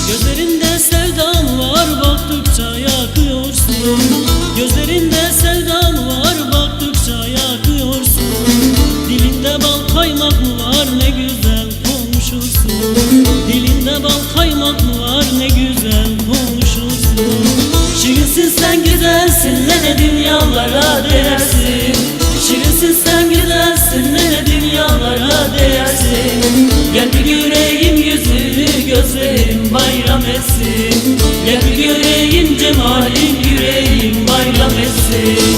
Gözlerinde sevdan var, baktıkça yakıyorsun. Gözlerinde sevdan var, baktıkça yakıyorsun. Dilinde bal kaymak mı var, ne güzel konuşursun. Dilinde bal kaymak mı var, ne güzel konuşursun. Şirinsin sen, güzelsin, ne dünyalara değersin. Şirinsin sen, güzelsin, ne dünyalara değersin. Gel bir göreyim yüzünü, gözlerim bayram etsin. Gel bir göreyim cemalin, yüreğim bayram etsin.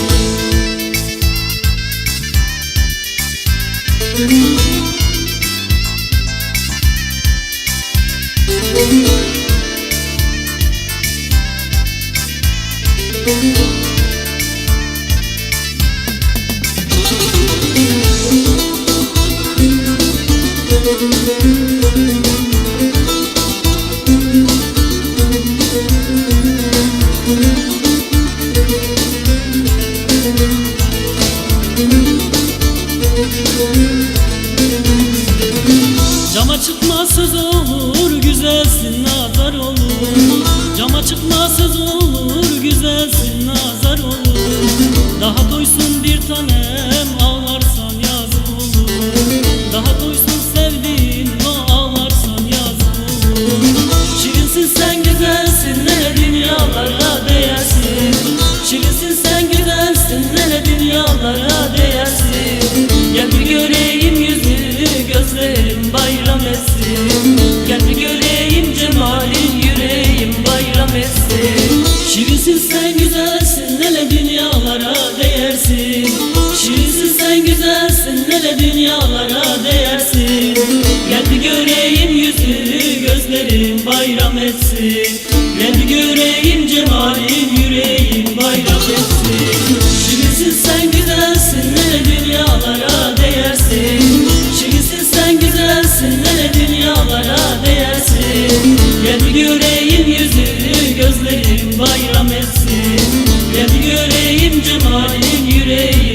Cama çıkma söz olur, güzelsin nazar olur. Cama çıkma söz olur, güzelsin nazar olur. Daha duysun bir tanem, ağlarsan yazık olur. Daha duysun sevdiğin, o ağlarsan yazık olur. Şirinsin sen, güzelsin, ne dünyalara değersin. Şirinsin sen, güzelsin, ne dünyalara değersin. Gel bir göreyim yüzünü, gözlerim bayram etsin. Gel bir göreyim cemalin, yüreğim bayram etsin. Şirinsin sen, güzelsin, ne dünyalara değersin. Şirinsin sen, güzelsin, ne dünyalara değersin. Gel bir göreyim yüzünü, gözlerim bayram etsin. Gel bir göreyim cemalin, yüreğim bayram etsin. Şirinsin sen, güzelsin, ne dünyalara değersin. Şirinsin sen, güzelsin, ne dünyalara değersin. Gel bir göreyim yüzünü, gözlerim bayram etsin. Gel bir göreyim cemalin, yüreğim